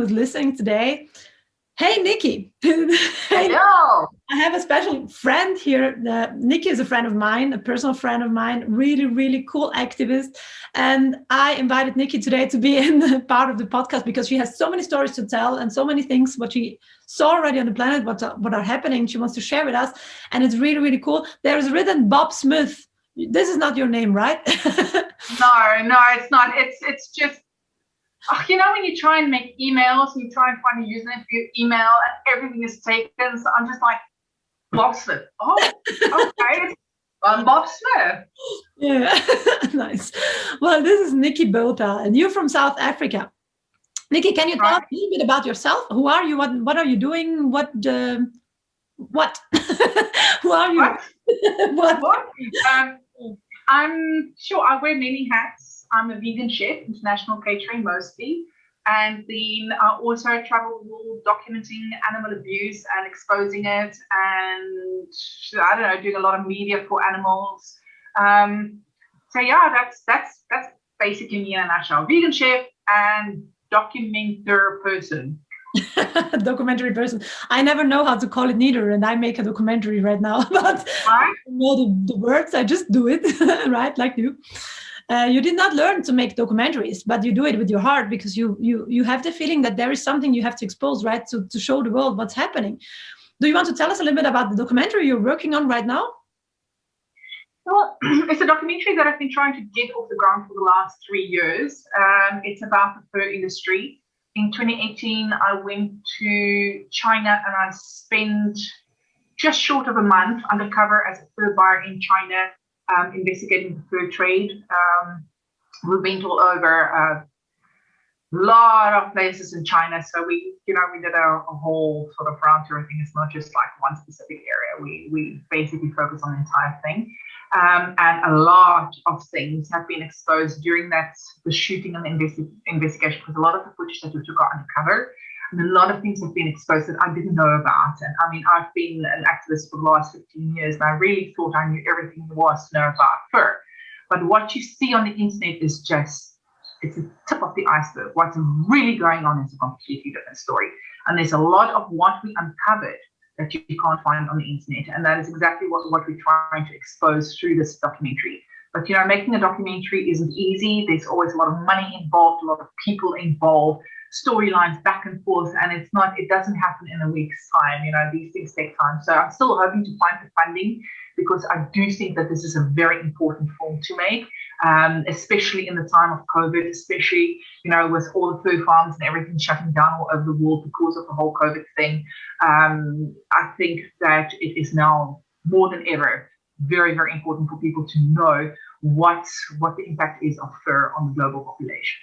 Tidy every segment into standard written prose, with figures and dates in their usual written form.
who's listening today. Hey, Nikki. Hello. I have a special friend here. Nikki is a friend of mine, a personal friend of mine, really, really cool activist. And I invited Nikki today to be in part of the podcast because she has so many stories to tell and so many things what she saw already on the planet, what are happening. She wants to share with us. And it's really, really cool. There is written Bob Smith. This is not your name, right? No, it's not. It's just, when you try and make emails and you try and find a username for your email and everything is taken. So I'm just like, Bob Smith. Oh, okay. I'm Bob Smith. Yeah, nice. Well, this is Nikki Botha, and you're from South Africa. Nikki, can you tell us a little bit about yourself? Who are you? What are you doing? What? Who are you? What? I'm sure I wear many hats. I'm a vegan chef, international catering mostly. And then I also travel the world documenting animal abuse and exposing it. And I don't know, doing a lot of media for animals. So yeah, that's basically me in a nutshell. Vegan chef and documenter person. Documentary person. I never know how to call it neither, and I make a documentary right now, but I don't know the words. I just do it, right, like you. You did not learn to make documentaries, but you do it with your heart because you have the feeling that there is something you have to expose, right, to show the world what's happening. Do you want to tell us a little bit about the documentary you're working on right now? Well, it's a documentary that I've been trying to get off the ground for the last 3 years. It's about the fur industry. In 2018, I went to China and I spent just short of a month undercover as a fur buyer in China, investigating the fur trade. We went all over a lot of places in China. So we did a whole sort of round tour thing. It's not just like one specific area. We basically focus on the entire thing. And a lot of things have been exposed during the shooting and the investigation, because a lot of the footage that we took out undercover, and a lot of things have been exposed that I didn't know about. And I mean, I've been an activist for the last 15 years, and I really thought I knew everything there was to know about fur. But what you see on the internet is it's the tip of the iceberg. What's really going on is a completely different story. And there's a lot of what we uncovered that you can't find on the internet. And that is exactly what we're trying to expose through this documentary. But, making a documentary isn't easy. There's always a lot of money involved, a lot of people involved, storylines back and forth. And it doesn't happen in a week's time. These things take time. So I'm still hoping to find the funding, because I do think that this is a very important film to make, especially in the time of COVID, especially, with all the fur farms and everything shutting down all over the world because of the whole COVID thing. I think that it is now more than ever very, very important for people to know what the impact is of fur on the global population.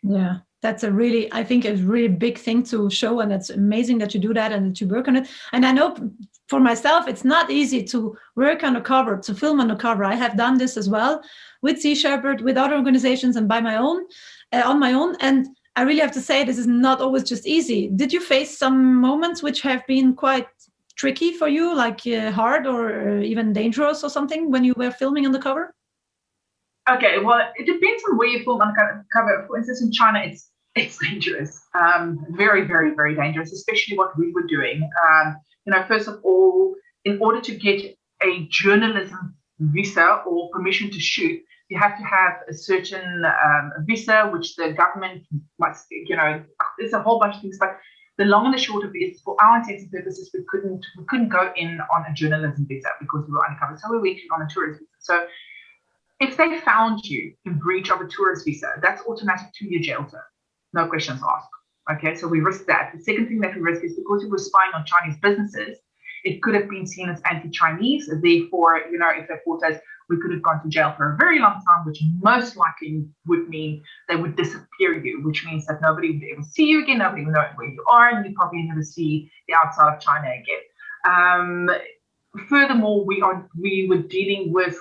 Yeah, that's I think a really big thing to show, and it's amazing that you do that and that you work on it. And I know for myself, it's not easy to work on a cover, to film on a cover. I have done this as well with Sea Shepherd, with other organizations, and on my own. And I really have to say, this is not always just easy. Did you face some moments which have been quite tricky for you, like hard or even dangerous or something when you were filming on the cover? Okay, well, it depends on where you film on the cover. For instance, in China, it's dangerous, very, very, very dangerous, especially what we were doing. First of all, in order to get a journalism visa or permission to shoot, you have to have a certain visa, which the government must, there's a whole bunch of things. But the long and the short of it is, for our intents and purposes, we couldn't go in on a journalism visa because we were undercover. So we went in on a tourist visa. So if they found you in breach of a tourist visa, that's automatic 2-year jail term. No questions asked. Okay, so we risked that. The second thing that we risked is because we were spying on Chinese businesses, it could have been seen as anti-Chinese. Therefore, if they caught us, we could have gone to jail for a very long time, which most likely would mean they would disappear you, which means that nobody would ever see you again, nobody would know where you are, and you'd probably never see the outside of China again. Furthermore, we were dealing with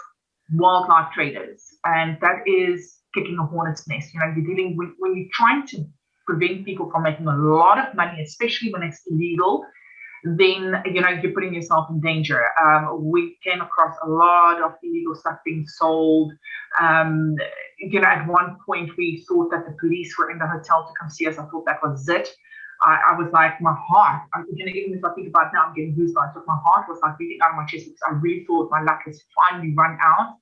wildlife traders, and that is kicking a hornet's nest. You're dealing with, when you're trying to prevent people from making a lot of money, especially when it's illegal, then you're putting yourself in danger. We came across a lot of illegal stuff being sold. At one point we thought that the police were in the hotel to come see us. I thought that was it. I was like, my heart, even if I think about it now, I'm getting goosebumps, but my heart was like beating out of my chest because I really thought my luck has finally run out.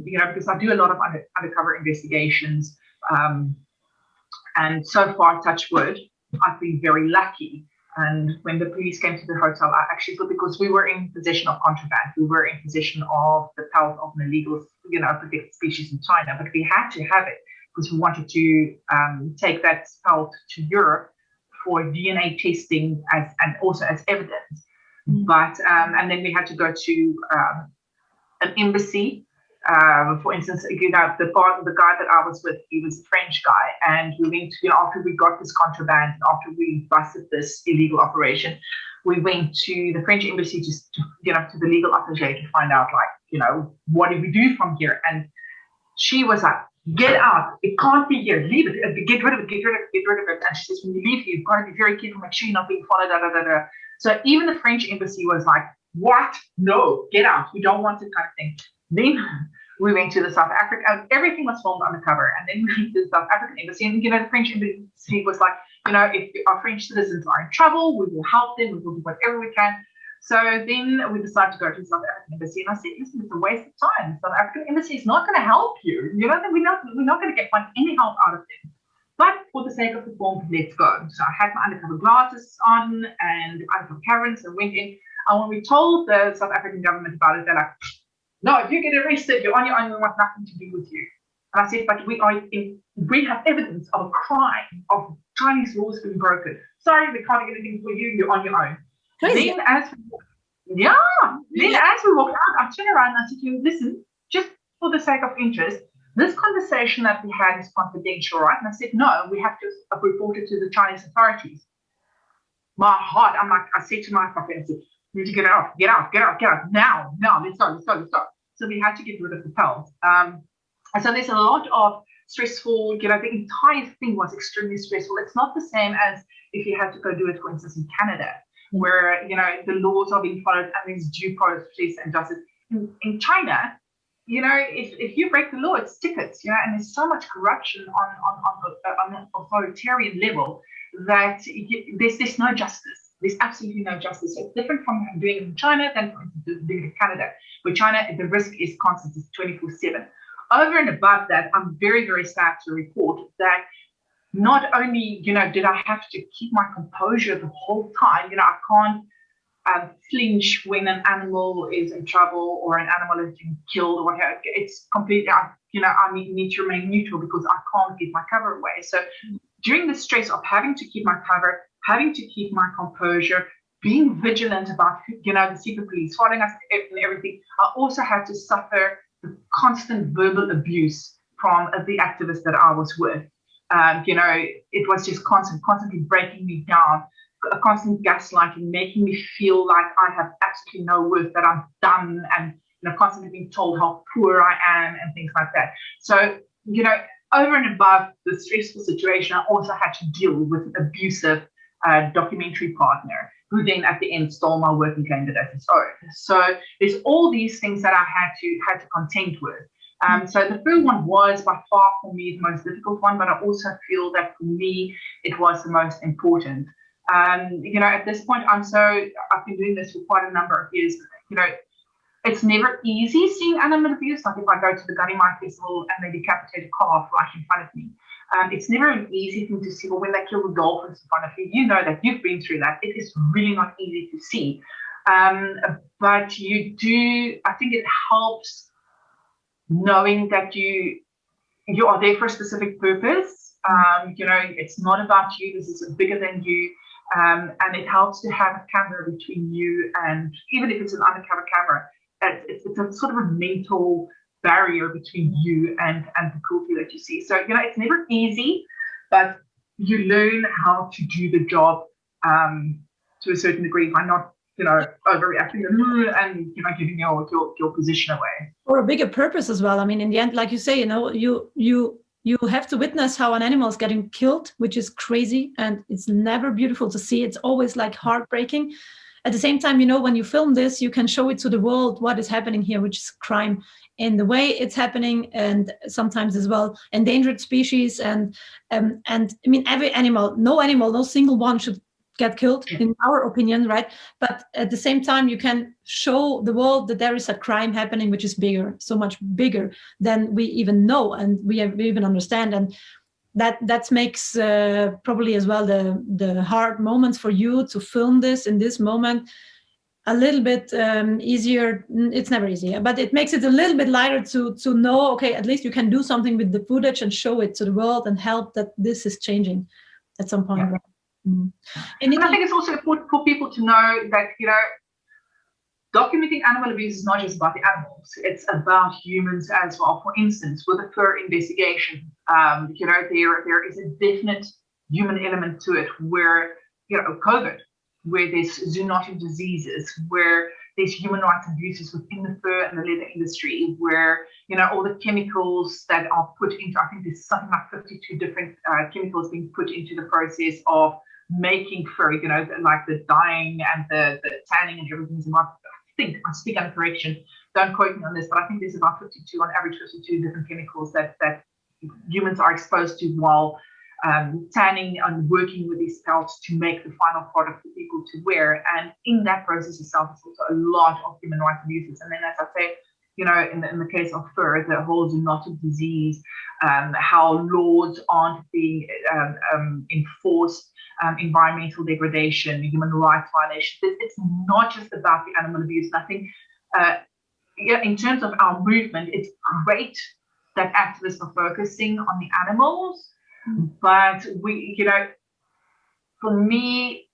Because I do a lot of undercover investigations. And so far, touch wood, I've been very lucky. And when the police came to the hotel, I actually thought, because we were in possession of contraband, we were in possession of the pelt of an illegal, protected species in China, but we had to have it because we wanted to take that pelt to Europe for DNA testing and also as evidence. But and then we had to go to an embassy. For instance, the guy that I was with, he was a French guy, and we went, after we got this contraband, after we busted this illegal operation, we went to the French embassy to the legal attaché to find out, what do we do from here? And she was like, get out, it can't be here, leave it, get rid of it. And she says, when you leave here, you've got to be very careful, make sure you're not being followed, So even the French embassy was like, what? No, get out, we don't want it, kind of thing. Then we went to the South Africa, everything was filmed undercover. And then we went to the South African embassy, and the French embassy was like, if our French citizens are in trouble, we will help them, we will do whatever we can. So then we decided to go to the South African embassy, and I said, listen, it's a waste of time. The South African embassy is not going to help you. We're not going to find any help out of them. But for the sake of the film, let's go. So I had my undercover glasses on and undercover cameras and went in. And when we told the South African government about it, they're like, no, if you get arrested, you're on your own, we want nothing to do with you. And I said, but we have evidence of a crime, of Chinese laws being broken. Sorry, we can't do anything for you, you're on your own. Crazy. Then as we walked out, I turned around and I said to him, listen, just for the sake of interest, this conversation that we had is confidential, right? And I said, no, we have to report it to the Chinese authorities. My heart, I said to my friend, I said, you need to get out, now, let's go. So we had to get rid of the pelt. And so there's a lot of stressful, the entire thing was extremely stressful. It's not the same as if you had to go do it, for instance, in Canada, where, the laws are being followed and there's due process and justice. In China, if you break the law, it's tickets, and there's so much corruption on an authoritarian level that there's no justice. There's absolutely no justice. So it's different from doing it in China than, for instance, doing it in Canada, where China, the risk is constant, it's 24/7. Over and above that, I'm very, very sad to report that not only, did I have to keep my composure the whole time, I can't flinch when an animal is in trouble or an animal is being killed or whatever. It's completely, I need to remain neutral because I can't give my cover away. So during the stress of having to keep my cover, having to keep my composure, being vigilant about, the secret police following us and everything, I also had to suffer the constant verbal abuse from the activists that I was with. It was just constantly breaking me down, a constant gaslighting, making me feel like I have absolutely no worth, that I'm done, and constantly being told how poor I am and things like that. So, over and above the stressful situation, I also had to deal with an abusive documentary partner who then at the end stole my work and claimed it as his own. So there's all these things that I had to contend with. So the first one was by far for me the most difficult one, but I also feel that for me it was the most important. At this point, I've been doing this for quite a number of years. It's never easy seeing animal abuse. Like if I go to the Gadhimai Festival and they decapitate a calf right in front of me, it's never an easy thing to see. But when they kill the dolphins in front of you, that you've been through that. It is really not easy to see. But you do, I think it helps knowing that you are there for a specific purpose. It's not about you. This is bigger than you. And it helps to have a camera between you, and even if it's an undercover camera, it's a sort of a mental barrier between you and the cruelty that you see. So, it's never easy, but you learn how to do the job to a certain degree by not, overreacting and, giving your position away. Or a bigger purpose as well. I mean, in the end, like you say, you have to witness how an animal is getting killed, which is crazy, and it's never beautiful to see. It's always like heartbreaking. at the same time, you know, when you film this, you can show it to the world what is happening here, which is crime in the way it's happening, and sometimes as well endangered species. And I mean, every animal, no single one should get killed, in our opinion, right? But at the same time, you can show the world that there is a crime happening which is bigger, so much bigger than we even know and we even understand. And that makes probably as well the hard moments for you to film this in this moment a little bit easier. It's never easier, but it makes it a little bit lighter to know, okay, at least you can do something with the footage and show it to the world and help that this is changing at some point. Yeah. And I think it's also important for people to know that, you know, documenting animal abuse is not just about the animals, it's about humans as well. For instance, with the fur investigation, you know, there is a definite human element to it where, you know, COVID, where there's zoonotic diseases, where there's human rights abuses within the fur and the leather industry, where, you know, all the chemicals that are put into, I think there's something like 52 different chemicals being put into the process of making fur, you know, like the dyeing and the tanning and everything. I speak under correction, don't quote me on this, but I think there's about 52, on average 52 different chemicals that humans are exposed to while tanning and working with these pelts to make the final product for people to wear. And in that process itself, it's also a lot of human rights abuses. And then, as I say, you know, in the case of fur, the whole zoonotic disease, how laws aren't being enforced, environmental degradation, human rights violations. It's not just about the animal abuse. And I think, in terms of our movement, it's great that activists are focusing on the animals, but we, you know, for me,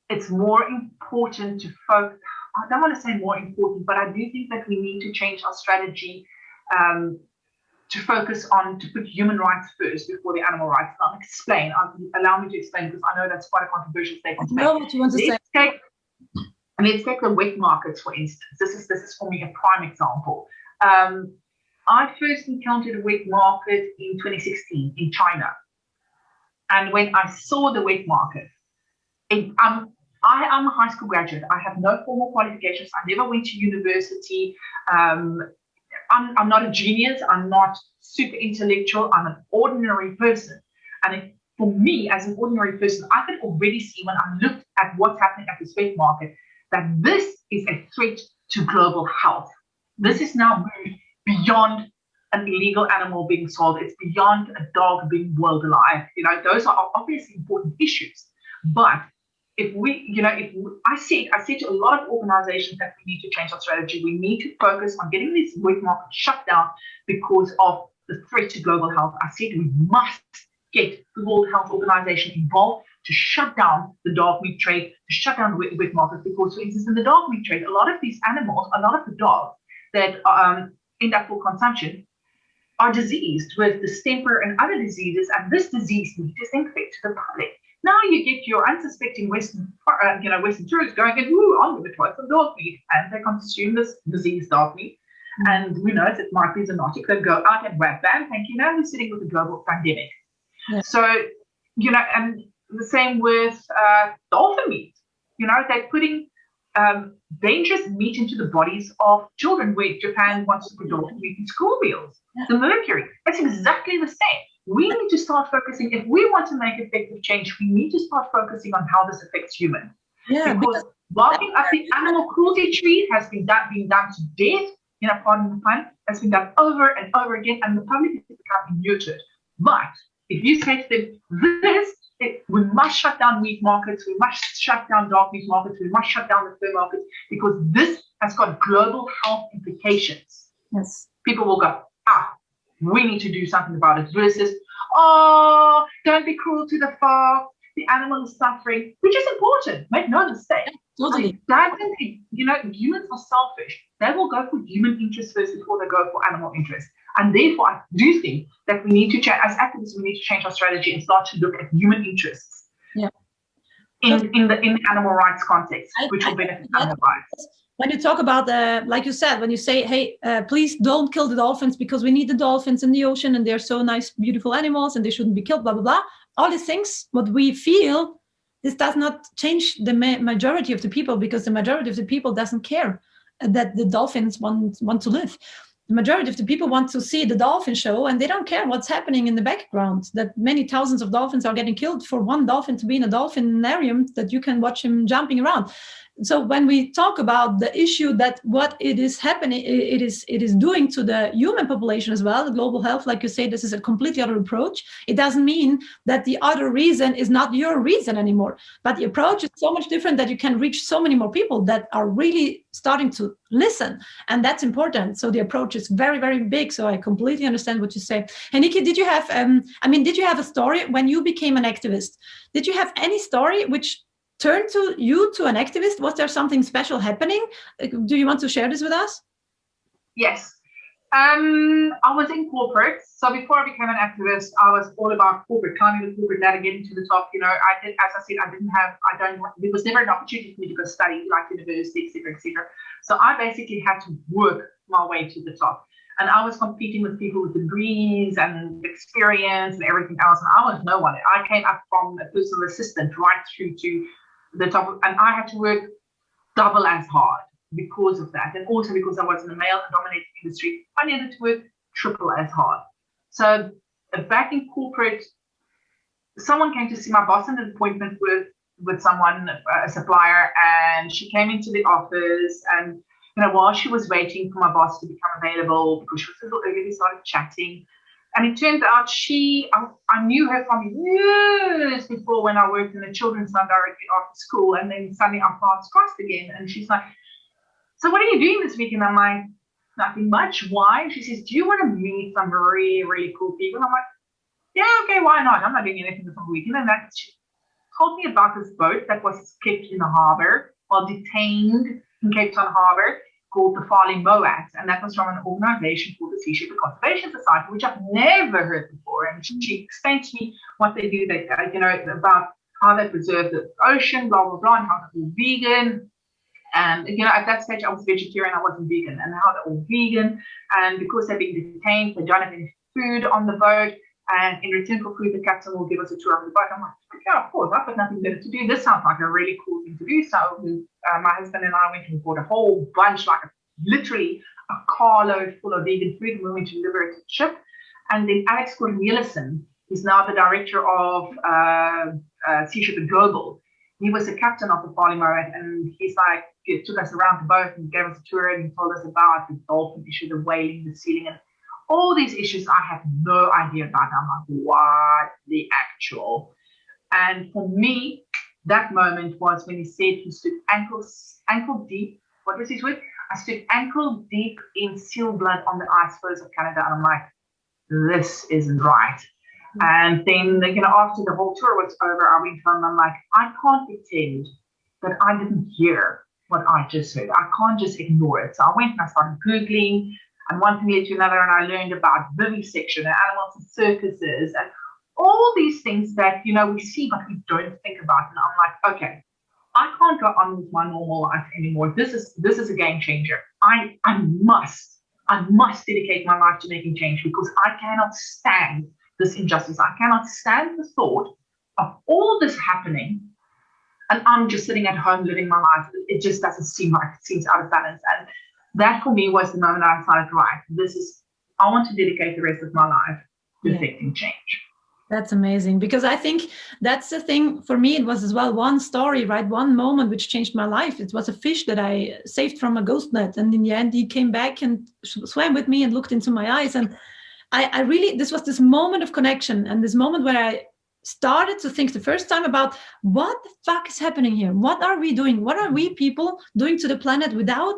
it's more important to focus. I don't want to say more important, but I do think that we need to change our strategy to focus on, to put human rights first before the animal rights. I'll explain. Allow me to explain, because I know that's quite a controversial statement. I know what you want to say. Let's take the wet markets, for instance. This is for me a prime example. I first encountered a wet market in 2016 in China. And when I saw the wet market, I am a high school graduate. I have no formal qualifications. I never went to university. I'm not a genius. I'm not super intellectual. I'm an ordinary person. And for me, as an ordinary person, I could already see when I looked at what's happening at this wet market that this is a threat to global health. This is now moved beyond an illegal animal being sold. It's beyond a dog being boiled alive. You know, those are obviously important issues. But if we, you know, I see to a lot of organizations that we need to change our strategy. We need to focus on getting this wet market shut down because of the threat to global health. I said we must get the World Health Organization involved to shut down the dog meat trade, to shut down the wet market, because, for instance, in the dog meat trade, a lot of these animals, a lot of the dogs that end up for consumption are diseased with distemper and other diseases, and this disease needs to infect the public. Now you get your unsuspecting Western tourists going, "Ooh, I'm going to try some dog meat," and they consume this diseased dog meat. And we know it might be zoonotic. They go out and wham, bam, thank you. Now we're sitting with a global pandemic. Yeah. So, you know, and the same with dolphin meat. You know, they're putting dangerous meat into the bodies of children, where Japan wants to put dolphin meat in school meals. Yeah. The mercury, it's exactly the same. We need to start focusing. If we want to make effective change, we need to start focusing on how this affects humans. Yeah, because barking up the animal cruelty tree has been done to death, you know, pardon the pun, has been done over and over again, and the public has become muted. But if you say to them, we must shut down meat markets, we must shut down dog meat markets, we must shut down the fur markets, because this has got global health implications. Yes. People will go, we need to do something about it, versus, oh, don't be cruel to the fox, the animal is suffering, which is important, make no mistake. Totally. You know, humans are selfish. They will go for human interests first before they go for animal interests. And therefore, I do think that we need to change, as activists, we need to change our strategy and start to look at human interests. Yeah. In the animal rights context, which will benefit animal rights. When you talk about like you said, when you say, hey, please don't kill the dolphins because we need the dolphins in the ocean and they're so nice, beautiful animals and they shouldn't be killed, blah, blah, blah. All these things, what we feel this does not change the majority of the people, because the majority of the people doesn't care that the dolphins want to live. The majority of the people want to see the dolphin show, and they don't care what's happening in the background, that many thousands of dolphins are getting killed for one dolphin to be in a dolphinarium that you can watch him jumping around. So when we talk about the issue, that what it is happening, it is doing to the human population as well, the global health, like you say, this is a completely other approach. It doesn't mean that the other reason is not your reason anymore, but the approach is so much different that you can reach so many more people that are really starting to listen, and that's important. So the approach is very, very big. So I completely understand what you say. And Nikki, did you have did you have a story when you became an activist? Did you have any story which turned you to an activist? Was there something special happening? Do you want to share this with us? Yes. I was in corporate. So before I became an activist, I was all about corporate, climbing the corporate ladder, getting to the top. You know, I did, as I said, there was never an opportunity for me to go study like university, etc., etc. So I basically had to work my way to the top. And I was competing with people with degrees and experience and everything else. And I was no one. I came up from a personal assistant right through to the top. And I had to work double as hard because of that. And also because I was in a male-dominated industry, I needed to work triple as hard. So back in corporate, someone came to see my boss in an appointment with someone, a supplier, and she came into the office, and while she was waiting for my boss to become available, because she was a little early, we started chatting. And it turned out I knew her from years before, when I worked in a children's home directly after school, and then suddenly our paths crossed again. And she's like, so what are you doing this weekend? I'm like, nothing much. Why? She says, do you want to meet some really, really cool people? I'm like, yeah, okay, why not? I'm not doing anything this weekend. And she told me about this boat that was kept in the harbor, while detained in Cape Town Harbor, called the Farley Moat, and that was from an organization called the Sea Shepherd Conservation Society, which I've never heard before. And she explained to me what they do, about how they preserve the ocean, blah blah blah, and how they're all vegan. And at that stage I was vegetarian, I wasn't vegan, and how they're all vegan. And because they're being detained, they don't have any food on the boat. And in return for food, the captain will give us a tour of the boat. I'm like, yeah, of course, I've got nothing better to do. This sounds like a really cool thing to do. So my husband and I went and bought a whole bunch, literally a carload full of vegan food, and we went to deliver it to the ship. And then Alex Cornelissen, who's now the director of Sea Shepherd Global, he was the captain of the Farley Moat, and he's like, he took us around the boat and gave us a tour, and he told us about the dolphin issue, the whaling, the sealing, and all these issues I have no idea about. I'm like, what the actual? And for me, that moment was when he said he stood ankle deep. What was his word? I stood ankle deep in seal blood on the ice floes of Canada. And I'm like, this isn't right. And then, after the whole tour was over, I went home and I'm like, I can't pretend that I didn't hear what I just heard. I can't just ignore it. So I went and I started Googling, and one thing led to another, and I learned about vivisection and animals and circuses and all these things that, we see but we don't think about. And I'm like, okay, I can't go on with my normal life anymore. This is a game changer. I must dedicate my life to making change, because I cannot stand this injustice. I cannot stand the thought of all this happening, and I'm just sitting at home living my life. It just doesn't seem like it seems out of balance. And that for me was the moment I decided, right, I want to dedicate the rest of my life to affecting change. That's amazing, because I think that's the thing for me. It was as well one story, right? One moment which changed my life. It was a fish that I saved from a ghost net. And in the end, he came back and swam with me and looked into my eyes. And I really, this was this moment of connection, and this moment where I started to think the first time about what the fuck is happening here? What are we doing? What are we people doing to the planet without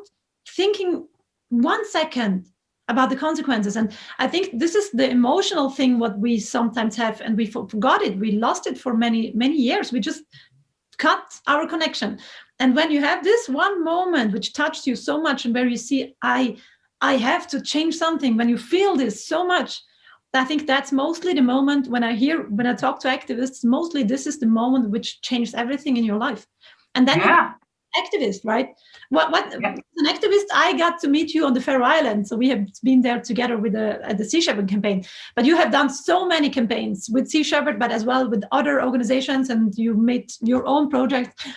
thinking 1 second about the consequences? And I think this is the emotional thing what we sometimes have, and we forgot it. We lost it for many, many years. We just cut our connection. And when you have this one moment which touched you so much, and where you see, I have to change something, when you feel this so much, I think that's mostly the moment when I talk to activists, mostly this is the moment which changed everything in your life. And then activist, right? What Yeah. as an activist, I got to meet you on the Faroe Islands, so we have been there together with the Sea Shepherd campaign. But you have done so many campaigns with Sea Shepherd, but as well with other organizations, and you made your own project.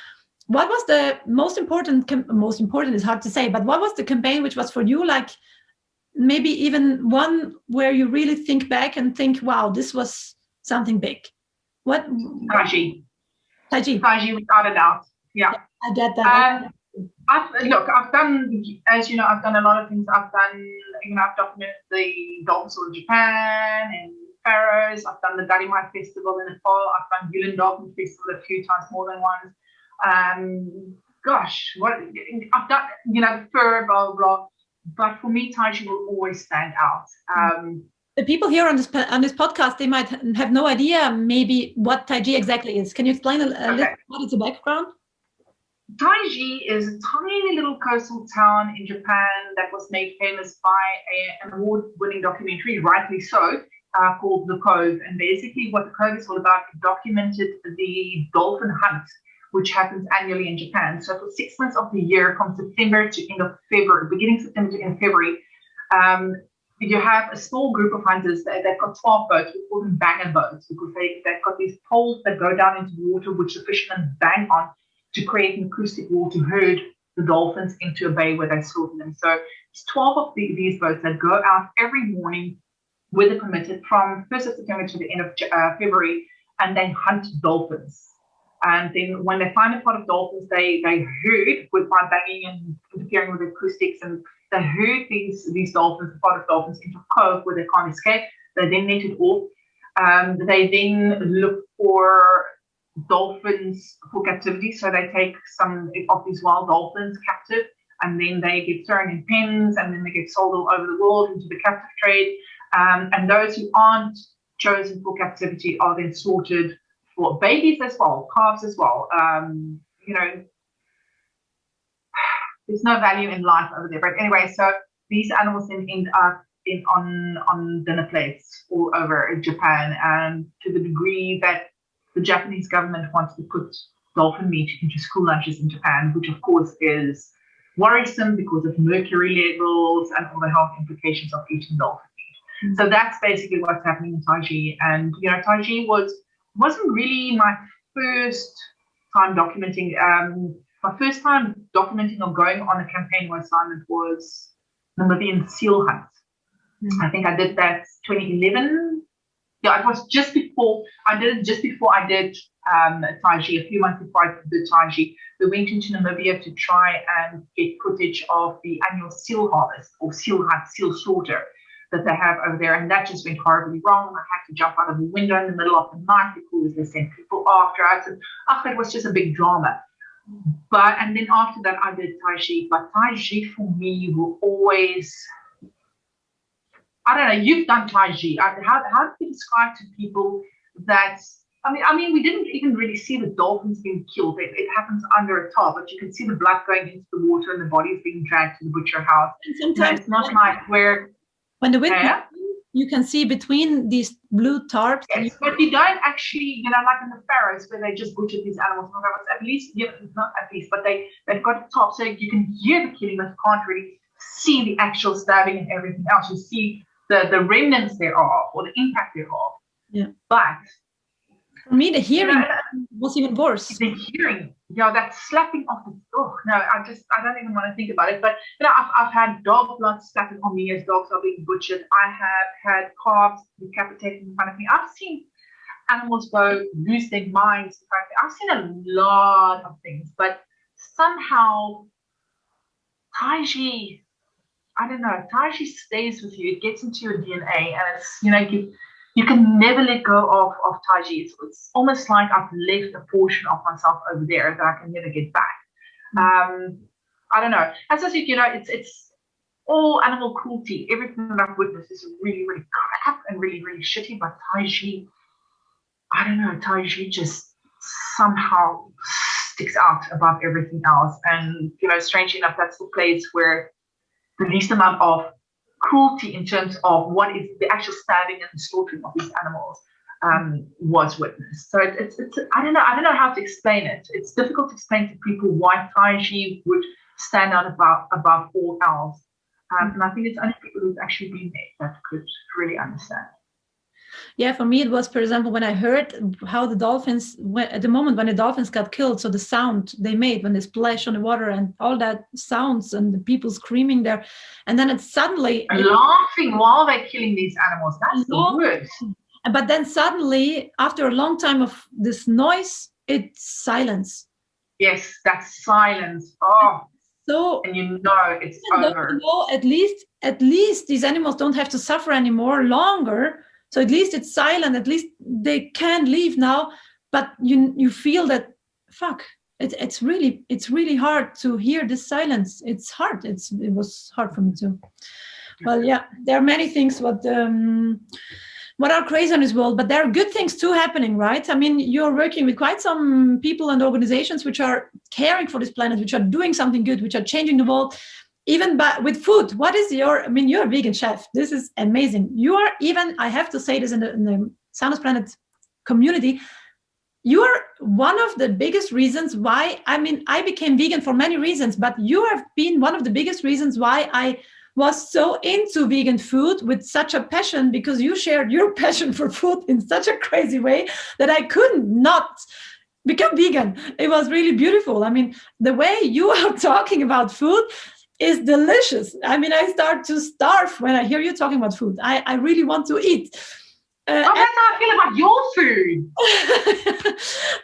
What was the most important? Most important is hard to say, but what was the campaign which was for you like maybe even one where you really think back and think, wow, this was something big? What? Taiji. Taiji. Taiji, without a doubt. Yeah. I get that. I've done, as you know, I've done a lot of things. I've documented the dolphins of Japan and Faroes. I've done the Gadhimai Festival in Nepal. I've done Yulin Dolphin Festival a few times, more than once. What I've done, fur, blah, blah, blah. But for me, Taiji will always stand out. The people here on this podcast, they might have no idea maybe what Taiji exactly is. Can you explain a little what is the background? Taiji is a tiny little coastal town in Japan that was made famous by an award-winning documentary, rightly so, called The Cove. And basically what The Cove is all about, it documented the Dolphin Hunt, which happens annually in Japan. So for 6 months of the year, from September to end of February, beginning September to end of February, you have a small group of hunters. They've got 12 boats. We call them banger boats because they've got these poles that go down into the water, which the fishermen bang on to create an acoustic wall to herd the dolphins into a bay where they slaughter them. So it's 12 of these boats that go out every morning, weather permitted, from 1st of September to the end of February, and they hunt dolphins. And then when they find a pot of dolphins, they herd by banging and interfering with the acoustics, and they herd these dolphins, the pot of dolphins, into a cove where they can't escape. They then net it off. They then look for dolphins for captivity. So they take some of these wild dolphins captive, and then they get thrown in pens, and then they get sold all over the world into the captive trade. And those who aren't chosen for captivity are then slaughtered for babies as well, calves as well. There's no value in life over there. But anyway, so these animals then end up on dinner plates all over Japan, and to the degree that the Japanese government wants to put dolphin meat into school lunches in Japan, which of course is worrisome because of mercury levels and all the health implications of eating dolphin meat. So that's basically what's happening in Taiji. And Taiji wasn't really my first time documenting. My first time documenting or going on a campaign or assignment was Namibian seal hunt. I think I did that 2011. Yeah, it was just before I did Taiji, a few months before I did Taiji. We went into Namibia to try and get footage of the annual seal harvest or seal hunt, seal slaughter that they have over there, and that just went horribly wrong. I had to jump out of the window in the middle of the night because they sent people after us, and it was just a big drama. And then after that, I did Taiji. But Taiji for me will always, I don't know. You've done Taiji. How do you describe to people that? I mean, we didn't even really see the dolphins being killed. It happens under a top, but you can see the blood going into the water and the bodies being dragged to the butcher house. And sometimes it's not like where. When the wind comes in, you can see between these blue tarps. Yes, but you don't actually, like in the Faroes where they just butchered these animals. At least, not at least, but they've got a top so you can hear the killing, but you can't really see the actual stabbing and everything else. You see the remnants thereof or the impact thereof. Yeah. But for me, the hearing was even worse. The hearing, that slapping off the I don't even want to think about it. But I've had dog blood splattered on me as dogs are being butchered. I have had calves decapitated in front of me. I've seen animals lose their minds in front of me. I've seen a lot of things, but somehow Taiji, I don't know, Taiji stays with you. It gets into your DNA, and it's you can never let go of Taiji. It's almost like I've left a portion of myself over there that I can never get back. I don't know. As I said, it's all animal cruelty. Everything that I've witnessed is really, really crap and really, really shitty. But Taiji, I don't know, Taiji just somehow sticks out above everything else. And, strangely enough, that's the place where the least amount of cruelty in terms of what is the actual stabbing and the slaughtering of these animals was witnessed. So it's I don't know how to explain it. It's difficult to explain to people why Taiji would stand out above all else. And I think it's only people who've actually been there that could really understand. Yeah, for me, it was, for example, when I heard how the dolphins, at the moment when the dolphins got killed, so the sound they made when they splash on the water and all that sounds and the people screaming there. And then laughing while they're killing these animals. That's the worst. But then suddenly, after a long time of this noise, it's silence. Yes, that's silence. Oh. So, and it's over. At least these animals don't have to suffer anymore longer. So at least it's silent. At least they can leave now. But you feel that, fuck. It's really hard to hear this silence. It's hard. It was hard for me too. Well, yeah, there are many things what are crazy in this world, but there are good things too happening, right? I mean, you're working with quite some people and organizations which are caring for this planet, which are doing something good, which are changing the world, even with food. What is you're a vegan chef. This is amazing. You are even, I have to say this in the SANUSPLANET community, you are one of the biggest reasons why, I became vegan for many reasons, but you have been one of the biggest reasons why I was so into vegan food with such a passion, because you shared your passion for food in such a crazy way that I couldn't not become vegan. It was really beautiful. I mean, the way you are talking about food is delicious. I mean, I start to starve when I hear you talking about food. I really want to eat. That's how I feel about your food.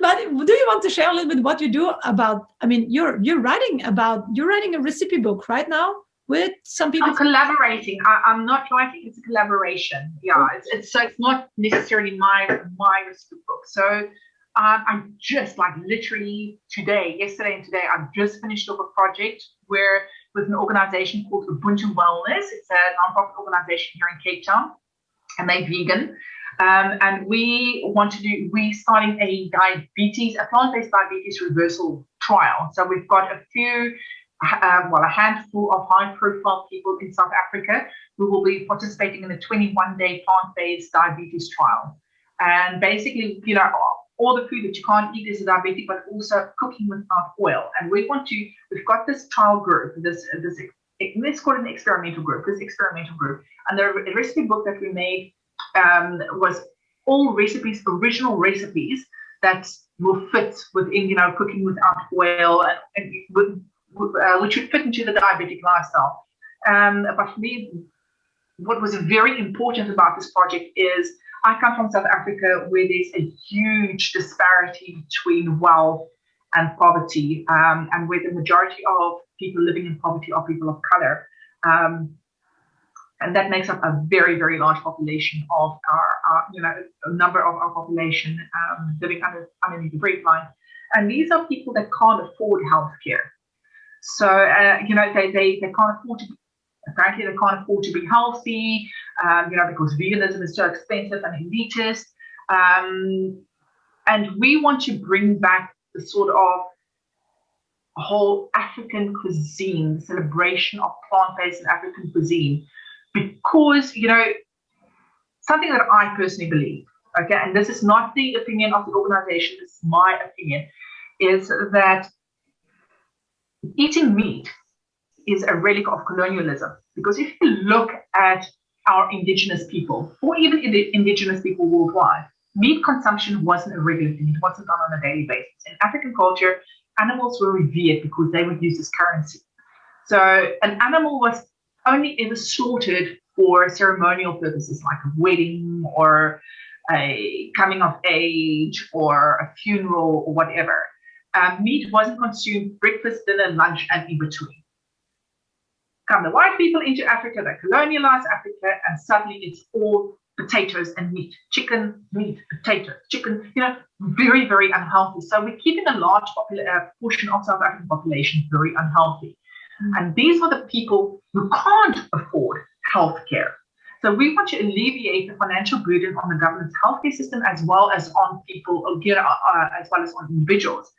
But do you want to share a little bit what you do about, you're writing a recipe book right now with some people? I'm collaborating. I'm not writing, it's a collaboration. Yeah, it's not necessarily my recipe book. So I'm just like literally yesterday and today, I've just finished up a project with an organization called Ubuntu Wellness. It's a nonprofit organization here in Cape Town, and they're vegan. And we're starting a plant-based diabetes reversal trial. So we've got a handful of high-profile people in South Africa who will be participating in the 21-day plant-based diabetes trial. And basically, all the food that you can't eat as a diabetic, but also cooking without oil. And we've got this trial group, let's call it an experimental group, and the recipe book that we made was all original recipes that will fit within, cooking without oil and which would fit into the diabetic lifestyle. But for me, what was very important about this project is I come from South Africa, where there's a huge disparity between wealth and poverty, and where the majority of people living in poverty are people of color. And that makes up a very, very large population of a number of our population living underneath the breadline. And these are people that can't afford healthcare. So, they can't afford to be, apparently they can't afford to be healthy, because veganism is so expensive and elitist. And we want to bring back the sort of whole African cuisine, the celebration of plant-based and African cuisine, because, something that I personally believe, okay, and this is not the opinion of the organization, this is my opinion, is that eating meat is a relic of colonialism. Because if you look at our indigenous people, or even indigenous people worldwide, meat consumption wasn't a regular thing. It wasn't done on a daily basis. In African culture, animals were revered because they were used as currency. So an animal was only ever slaughtered for ceremonial purposes, like a wedding or a coming of age or a funeral or whatever. Meat wasn't consumed breakfast, dinner, lunch, and in between. Come the white people into Africa, they colonialize Africa, and suddenly it's all potatoes and meat, chicken, meat, potatoes, chicken, very, very unhealthy. So we're keeping a large portion of South African population very unhealthy. And these are the people who can't afford healthcare. So we want to alleviate the financial burden on the government's healthcare system, as well as on people, as well as on individuals.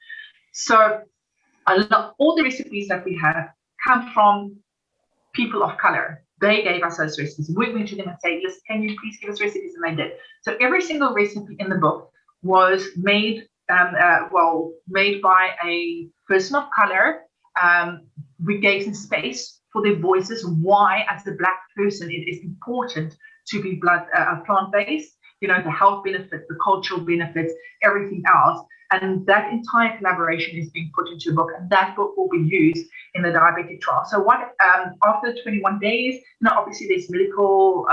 So all the recipes that we have come from people of color. they gave us those recipes. We went to them and said, listen, can you please give us recipes? And they did. So every single recipe in the book was made, made by a person of color. We gave some space for their voices, why, as a Black person, it is important to be plant-based, you know, the health benefits, the cultural benefits, everything else. And that entire collaboration is being put into a book, and that book will be used in the diabetic trial. So what after 21 days, obviously there's medical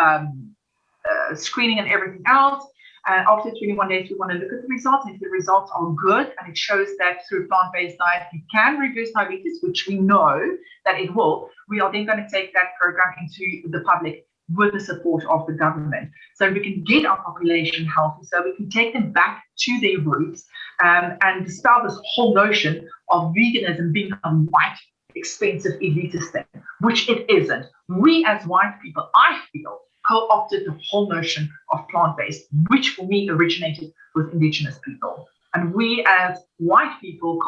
screening and everything else. And after 21 days, we want to look at the results. And if the results are good and it shows that through a plant-based diet you can reduce diabetes, which we know that it will, we are then going to take that program into the public with the support of the government, so we can get our population healthy, so we can take them back to their roots, and dispel this whole notion of veganism being a white, expensive, elitist thing, which it isn't. We as white people, I feel, co-opted the whole notion of plant-based, which for me originated with indigenous people. And we as white people,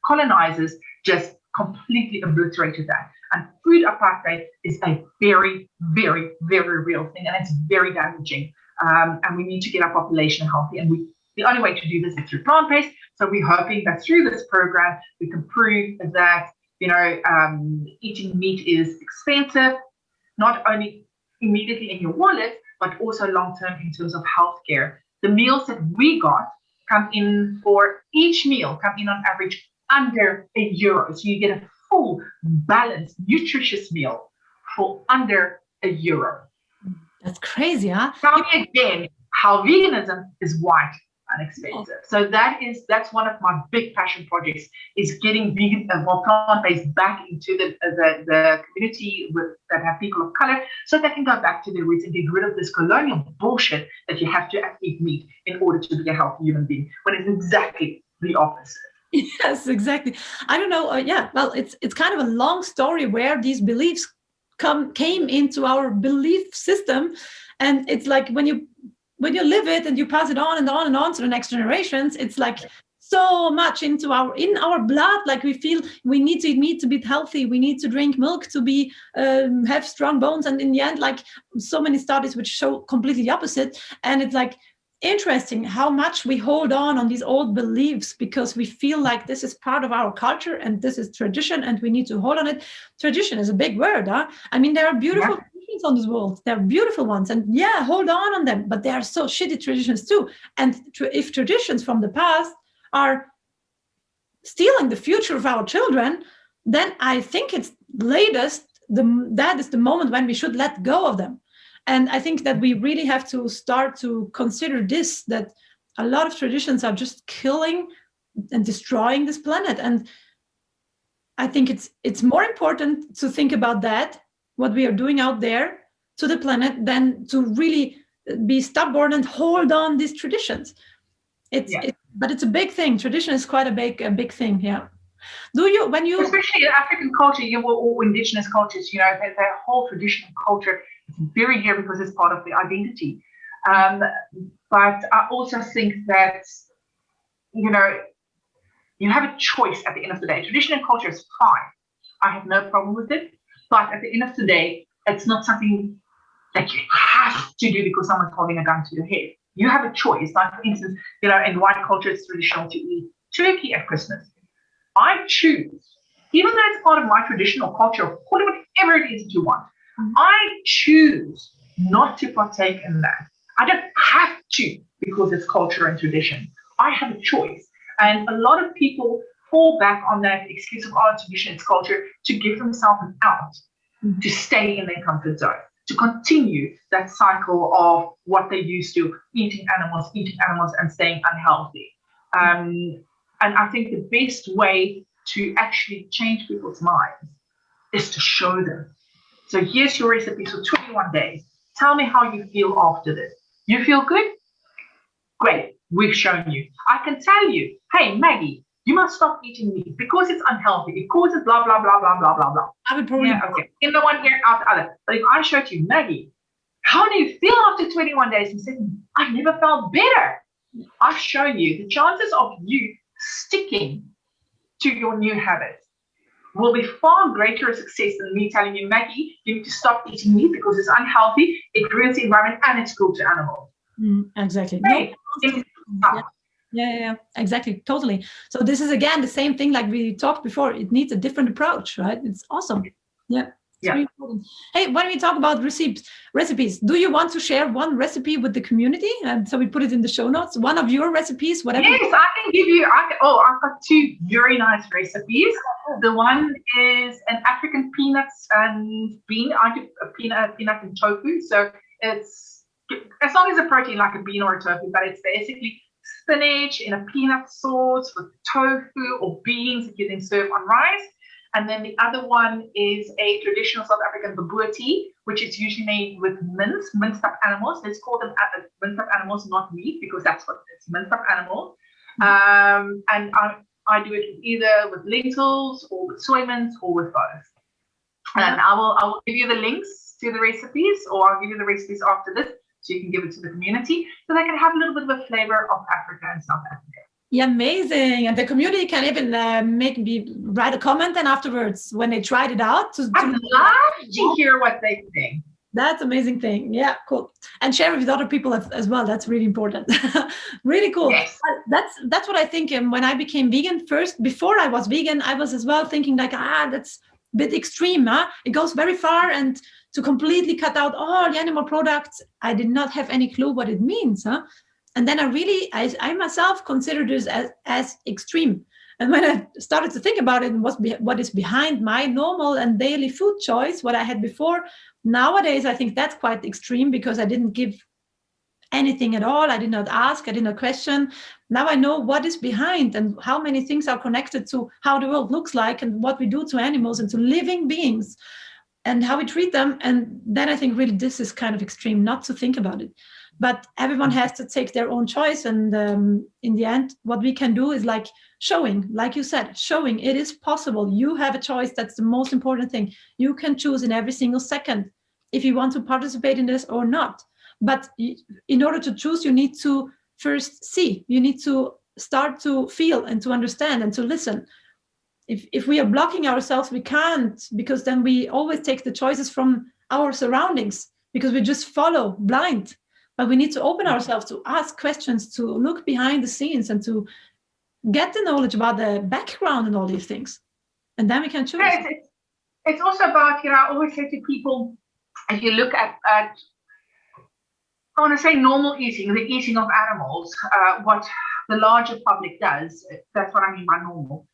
colonizers, just completely obliterated that. And food apartheid is a very, very, very real thing, and it's very damaging. And we need to get our population healthy. And the only way to do this is through plant-based. So we're hoping that through this program, we can prove that, you know, eating meat is expensive, not only immediately in your wallet, but also long-term in terms of healthcare. The meals that we got come in for each meal, come in on average under €1. So you get a full, balanced, nutritious meal for under €1. That's crazy, huh? Tell me again how veganism is white and expensive. So that's one of my big passion projects, is getting vegan plant-based back into the community that have people of color, so they can go back to their roots and get rid of this colonial bullshit that you have to eat meat in order to be a healthy human being, when it's exactly the opposite. Yes, exactly. I don't know. Well, it's kind of a long story where these beliefs came into our belief system, and it's like when you live it and you pass it on and on and on to the next generations, it's like so much in our blood. Like we feel we need to eat meat to be healthy. We need to drink milk to be have strong bones. And in the end, like so many studies which show completely the opposite. And it's like interesting how much we hold on these old beliefs, because we feel like this is part of our culture and this is tradition and we need to hold on it. Tradition is a big word, huh? I mean, there are beautiful traditions on this world. There are beautiful ones, and hold on them, but there are so shitty traditions too. And if traditions from the past are stealing the future of our children, then I think it's that is the moment when we should let go of them. And I think that we really have to start to consider this, that a lot of traditions are just killing and destroying this planet. And I think it's more important to think about that, what we are doing out there to the planet, than to really be stubborn and hold on these traditions. But it's a big thing. Tradition is quite a big thing. Yeah. Especially in African culture, or indigenous cultures, their whole traditional culture is very dear because it's part of their identity. But I also think that, you have a choice at the end of the day. Traditional culture is fine. I have no problem with it. But at the end of the day, it's not something that you have to do because someone's holding a gun to your head. You have a choice. Like, for instance, in white culture, it's traditional to eat turkey at Christmas. I choose, even though it's part of my traditional culture, call it whatever it is that you want. I choose not to partake in that. I don't have to because it's culture and tradition. I have a choice. And a lot of people fall back on that excuse of, tradition, it's culture, to give themselves an out, to stay in their comfort zone, to continue that cycle of what they used to, eating animals and staying unhealthy. And I think the best way to actually change people's minds is to show them. So here's your recipe for 21 days. Tell me how you feel after this. You feel good? Great. We've shown you. I can tell you, hey, Maggie, you must stop eating meat because it's unhealthy. It causes blah, blah, blah, blah, blah, blah, blah. I would probably... Yeah, okay. In the one ear, out the other. But if I showed you, Maggie, how do you feel after 21 days? And said, I've never felt better. I've shown you the chances of you sticking to your new habits will be far greater a success than me telling you, Maggie, you need to stop eating meat because it's unhealthy, it ruins the environment, and it's cruel to animals. Exactly. Hey, Yeah, exactly, totally. So this is again the same thing like we talked before. It needs a different approach, right? It's awesome. Yeah. Really important. Hey, when we talk about recipes, do you want to share one recipe with the community? And so we put it in the show notes. One of your recipes, whatever. Yes, I can give you. I've got two very nice recipes. The one is an African peanuts and bean. I do a peanut and tofu. So it's as long as a protein like a bean or a tofu, but it's basically spinach in a peanut sauce with tofu or beans that you then serve on rice. And then the other one is a traditional South African bobotie, which is usually made with minced up animals. Let's call them minced up animals, not meat, because that's what it is, minced up animals. And I do it either with lentils or with soy mince or with both. And I will give you the links to the recipes, or I'll give you the recipes after this, so you can give it to the community, so they can have a little bit of a flavor of Africa and South Africa. Yeah, amazing. And the community can even write a comment and afterwards when they tried it out. I'd love to hear what they think. That's amazing thing. Yeah, cool. And share it with other people as well. That's really important. Really cool. Yes. That's what I think. When I became vegan first, before I was vegan, I was as well thinking like, that's a bit extreme. It goes very far, and to completely cut out all the animal products, I did not have any clue what it means. And then I myself consider this as extreme. And when I started to think about it and what is behind my normal and daily food choice, what I had before, nowadays I think that's quite extreme, because I didn't give anything at all. I did not ask, I did not question. Now I know what is behind and how many things are connected to how the world looks like and what we do to animals and to living beings and how we treat them. And then I think really this is kind of extreme not to think about it. But everyone has to take their own choice. And in the end, what we can do is like showing, like you said, showing it is possible. You have a choice. That's the most important thing. You can choose in every single second if you want to participate in this or not. But in order to choose, you need to first see. You need to start to feel and to understand and to listen. If we are blocking ourselves, we can't, because then we always take the choices from our surroundings because we just follow blind. But we need to open ourselves to ask questions, to look behind the scenes and to get the knowledge about the background and all these things. And then we can choose. It's also about, I always say to people, if you look at I want to say normal eating, the eating of animals, what the larger public does, that's what I mean by normal.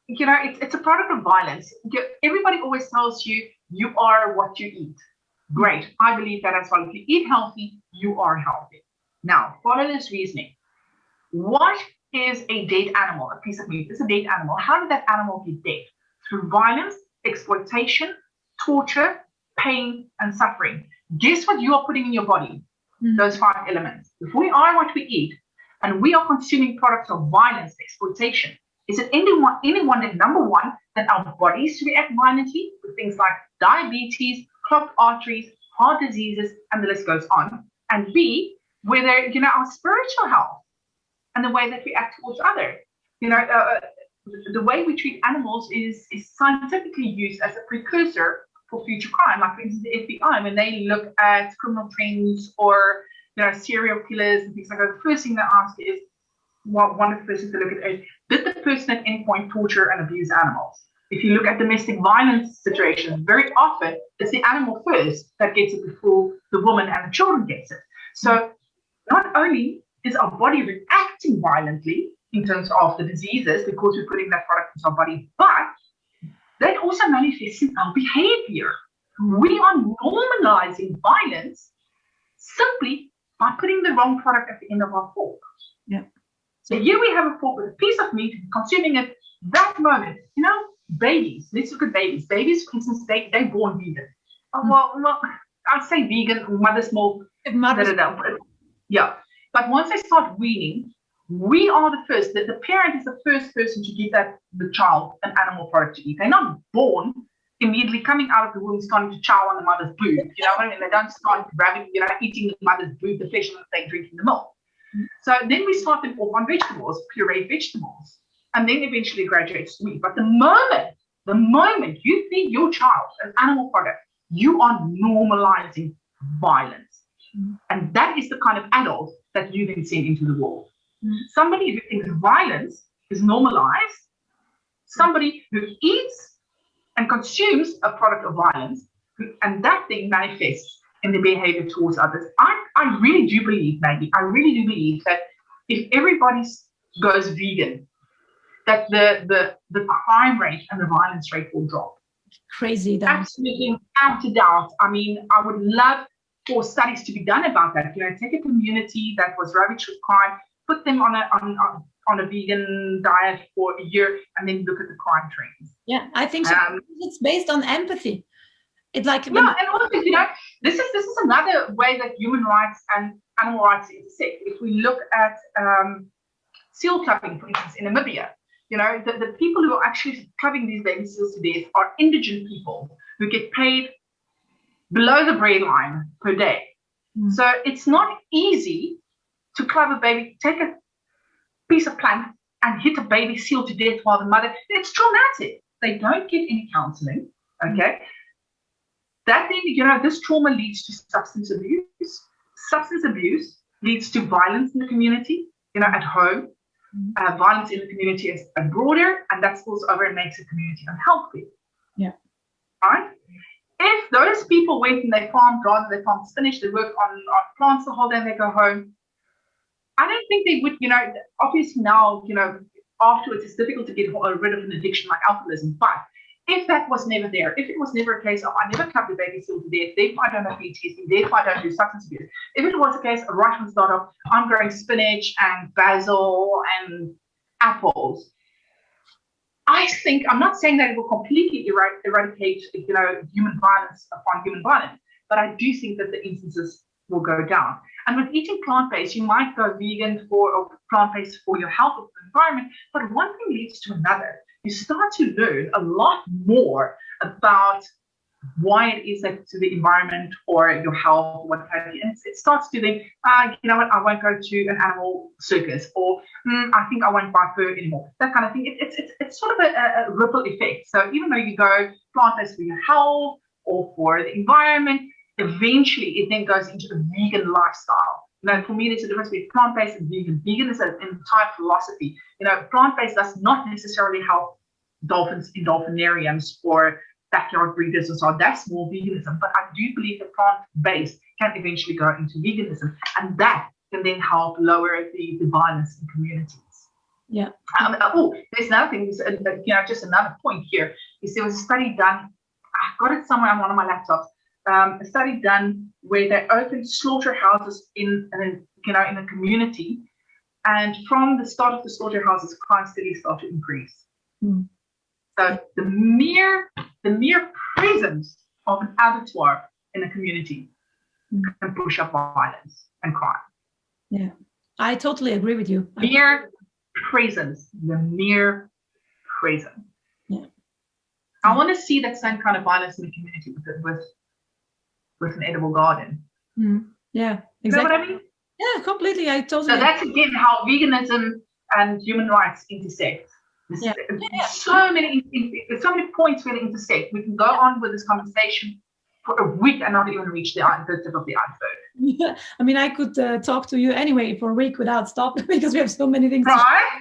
It's a product of violence. Everybody always tells you, you are what you eat. Great. I believe that as well. If you eat healthy, you are healthy. Now, follow this reasoning. What is a dead animal? A piece of meat is a dead animal. How did that animal get dead? Through violence, exploitation, torture, pain, and suffering. Guess what you are putting in your body? Those 5 elements. If we are what we eat, and we are consuming products of violence, exploitation, is it anyone that, number one, that our bodies react violently with things like diabetes, clogged arteries, heart diseases, and the list goes on. And B, whether, our spiritual health and the way that we act towards others. The way we treat animals is scientifically used as a precursor for future crime. Like, for instance, the FBI, when they look at criminal trends or, serial killers and things like that, the first thing they ask is, one of the first things to look at is, did the person at any point torture and abuse animals? If you look at domestic violence situations, very often it's the animal first that gets it before the woman and the children gets it. So not only is our body reacting violently in terms of the diseases because we're putting that product into our body, but that also manifests in our behavior. We are normalizing violence simply by putting the wrong product at the end of our fork. Yeah. So here we have a fork with a piece of meat, consuming it that moment. Babies, let's look at babies. Babies, for instance, they're born vegan. I'd say vegan, mother's milk, yeah. But once they start weaning, we are the first, the parent is the first person to give the child an animal product to eat. They're not born immediately coming out of the womb starting to chow on the mother's boob. You know what I mean? They don't start grabbing, eating the mother's boob, the flesh, and they're drinking the milk. So then we start them off on vegetables, pureed vegetables. and then eventually graduates to meat. But the moment you feed your child an animal product, you are normalizing violence. And that is the kind of adult that you then send into the world. Somebody who thinks violence is normalized, somebody who eats and consumes a product of violence, and that thing manifests in the behavior towards others. I really do believe, Maggie, I really do believe that if everybody goes vegan, that the crime rate and the violence rate will drop. Crazy. Absolutely, without a doubt. I mean, I would love for studies to be done about that. You know, take a community that was ravaged with crime, put them on a vegan diet for a year, and then look at the crime trends. Yeah, I think so. It's based on empathy. It's like and also, you know, this is another way that human rights and animal rights intersect. If we look at seal clubbing, for instance, in Namibia, you know, the people who are actually clubbing these baby seals to death are indigent people who get paid below the breadline per day. So it's not easy to club a baby, take a piece of plank and hit a baby seal to death while the mother, it's traumatic. They don't get any counseling, okay? That then, you know, this trauma leads to substance abuse. Substance abuse leads to violence in the community, you know, at home. Violence in the community is broader, and that spills over and makes the community unhealthy. Yeah. Right? If those people went and they farmed rather, they farmed spinach, they work on plants the whole day, and they go home, I don't think they would, you know, obviously now, you know, afterwards it's difficult to get rid of an addiction like alcoholism, but if that was never there, if it was never a case of I never clubbed the baby seal to death, therefore I don't have PTSD, therefore I don't do substance abuse. If it was a case of right from the start of I'm growing spinach and basil and apples, I think, I'm not saying that it will completely eradicate, you know, human violence upon human violence, but I do think that the instances will go down. And with eating plant-based, you might go vegan or plant-based for your health or the environment, but one thing leads to another. You start to learn a lot more about why it is that to the environment or your health, what have you. And it starts to think, you know what, I won't go to an animal circus, or I think I won't buy fur anymore. That kind of thing. It's sort of a ripple effect. So even though you go plant-based for your health or for the environment, eventually it then goes into a vegan lifestyle. You know, for me, there's a difference between plant-based and vegan. Vegan is an entire philosophy. You know, plant-based does not necessarily help dolphins in dolphinariums or backyard breeders or so. That's more veganism. But I do believe that plant-based can eventually go into veganism, and that can then help lower the violence in communities. Yeah. There's another thing. You know, just another point here is there was a study done. I got it somewhere on one of my laptops. A study done where they opened slaughterhouses in a community, and from the start of the slaughterhouses, crime steadily started to increase. So the mere presence of an abattoir in a community can push up violence and crime. Yeah, I totally agree with you. Mere presence. Yeah. I want to see that same kind of violence in the community with an edible garden. Yeah, exactly. You know what I mean? Yeah, completely. I totally. So that's again how veganism and human rights intersect. So many points where they intersect. We can go on with this conversation for a week and not even reach the tip of the iceberg. Yeah, I mean, I could talk to you anyway for a week without stopping because we have so many things. Right?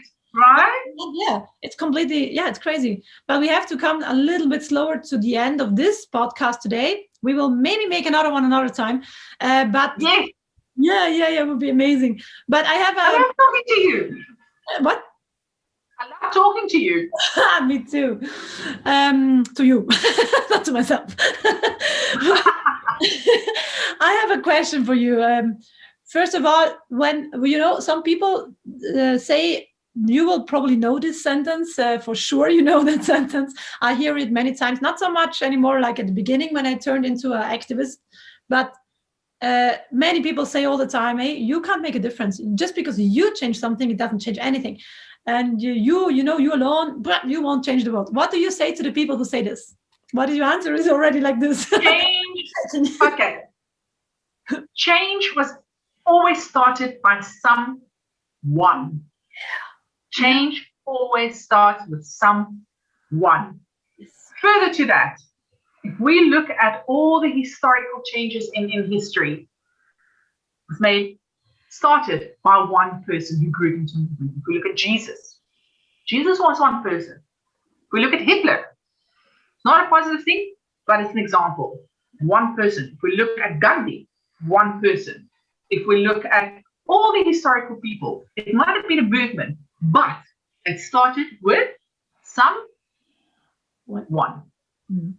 Yeah, it's completely, it's crazy. But we have to come a little bit slower to the end of this podcast today. We will maybe make another one another time. But yes. It would be amazing. But I love talking to you. What? I love talking to you. Me too. To you, not to myself. I have a question for you. First of all, when some people say, you will probably know this sentence, for sure you know that sentence. I hear it many times, not so much anymore like at the beginning when I turned into an activist, but many people say all the time, hey, you can't make a difference. Just because you change something, it doesn't change anything. And you alone, but you won't change the world. What do you say to the people who say this? What is your answer? Is already like this. Change. Okay. Change was always started by someone. Change always starts with someone. Further to that, if we look at all the historical changes in history, it's started by one person who grew into movement. If we look at Jesus, Jesus was one person. If we look at Hitler, it's not a positive thing, but it's an example. One person. If we look at Gandhi, one person. If we look at all the historical people, it might have been a movement, but it started with one. Mm.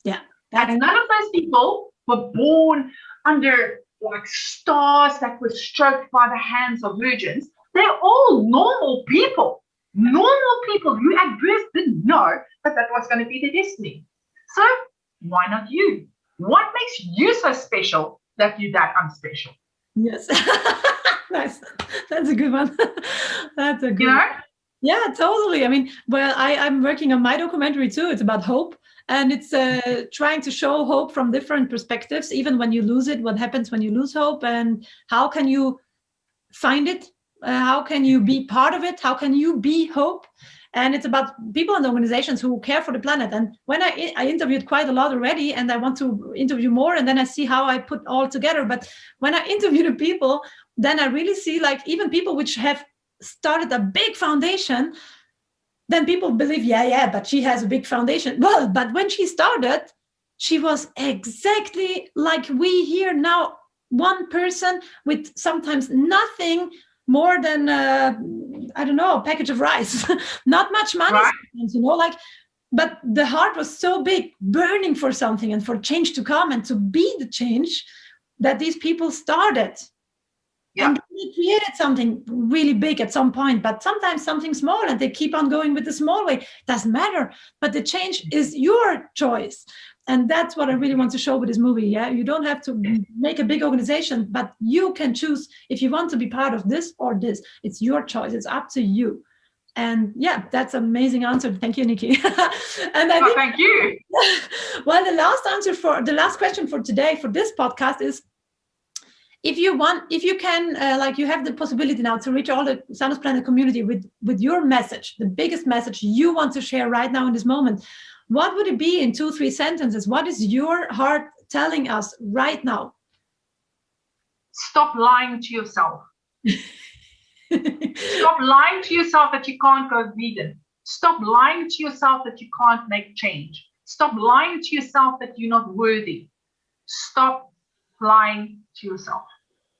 Yeah. And none of those people were born under like stars that were stroked by the hands of virgins. They're all normal people. Normal people who at birth didn't know that was going to be their destiny. So why not you? What makes you so special that you're that unspecial? Yes. Nice. That's a good one. That's a good one. Yeah, totally. I mean, well, I'm working on my documentary too. It's about hope. And it's trying to show hope from different perspectives, even when you lose it, what happens when you lose hope, and how can you find it? How can you be part of it? How can you be hope? And it's about people and organizations who care for the planet. And when I interviewed quite a lot already, and I want to interview more, and then I see how I put all together. But when I interview the people, then I really see like even people which have started a big foundation, then people believe, yeah, but she has a big foundation. Well, but when she started, she was exactly like we here now, one person with sometimes nothing more than, I don't know, a package of rice, not much money, right. But the heart was so big, burning for something and for change to come and to be the change that these people started. Yeah. And they created something really big at some point, but sometimes something small, and they keep on going with the small way. Doesn't matter, but the change is your choice. And that's what I really want to show with this movie. Yeah, you don't have to make a big organization, but you can choose if you want to be part of this or this. It's your choice. It's up to you. And yeah, that's an amazing answer. Thank you, Nikki. And I think, thank you. Well, the last question for today for this podcast is, if you can, you have the possibility now to reach all the SANUSPLANET community with your message, the biggest message you want to share right now in this moment, what would it be in 2-3 sentences? What is your heart telling us right now? Stop lying to yourself. Stop lying to yourself that you can't go vegan. Stop lying to yourself that you can't make change. Stop lying to yourself that you're not worthy. Stop lying to yourself.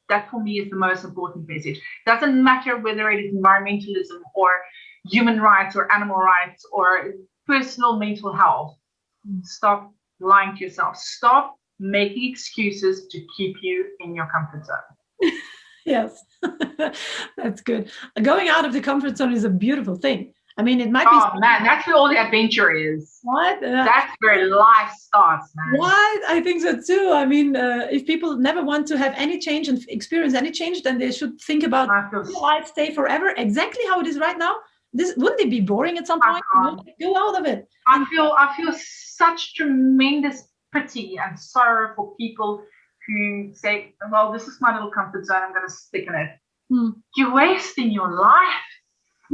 That for me is the most important message. Doesn't matter whether it is environmentalism or human rights or animal rights or personal mental health. Stop lying to yourself. Stop making excuses to keep you in your comfort zone. Yes, that's good. Going out of the comfort zone is a beautiful thing. I mean, it might be. Oh man, that's where all the adventure is. What? That's where life starts, man. What? I think so too. I mean, if people never want to have any change and experience any change, then they should think about, will I stay forever exactly how it is right now? Wouldn't it be boring at some point? Go out of it. I feel such tremendous pity and sorrow for people who say, well, this is my little comfort zone, I'm going to stick in it. You're wasting your life.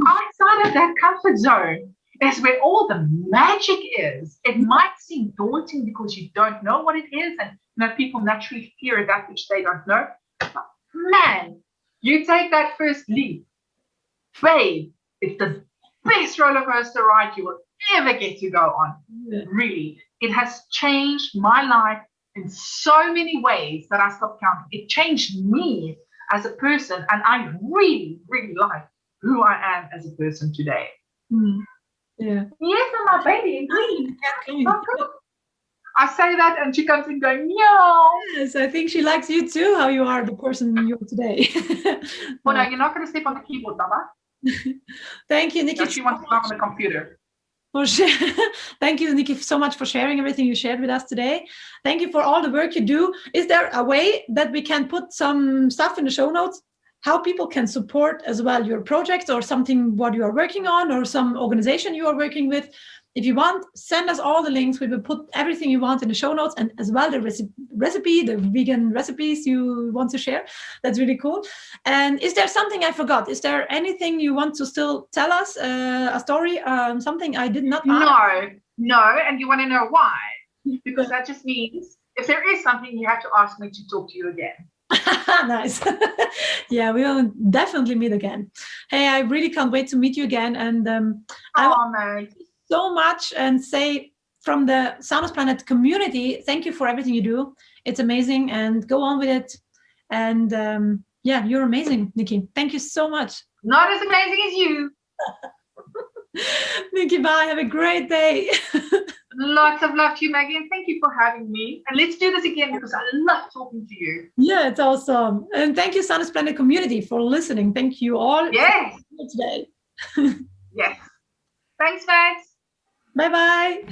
Outside of that comfort zone is where all the magic is. It might seem daunting because you don't know what it is, and people naturally fear that which they don't know. But man, you take that first leap, babe, it's the best roller coaster ride you will ever get to go on. Yeah. Really, it has changed my life in so many ways that I stopped counting. It changed me as a person, and I really, really like who I am as a person today. Yeah. Yes, I'm my baby. I say that and she comes in going, meow. Yes, I think she likes you too, how you are the person you are today. Well, no, you're not going to step on the keyboard, Mama. Thank you, Nikki. No, she wants to talk on the computer. Thank you, Nikki, so much for sharing everything you shared with us today. Thank you for all the work you do. Is there a way that we can put some stuff in the show notes, how people can support as well your project or something what you are working on or some organization you are working with? if you want, send us all the links. We will put everything you want in the show notes, and as well the recipe, the vegan recipes you want to share. That's really cool. And is there something I forgot? Is there anything you want to still tell us? A story, something I did not ask? No, and you want to know why? Because that just means if there is something, you have to ask me to talk to you again. Nice. Yeah, we will definitely meet again. Hey, I really can't wait to meet you again. And I want to thank you so much and say from the SANUSPLANET community, thank you for everything you do. It's amazing, and go on with it. And yeah, you're amazing, Nikki. Thank you so much. Not as amazing as you. Nikki, bye. Have a great day. Lots of love to you, Maggie, and thank you for having me. And let's do this again because I love talking to you. Yeah, it's awesome. And thank you, SANUSPLANET community, for listening. Thank you all. Yes. Today. Yes. Thanks, Max. Bye-bye.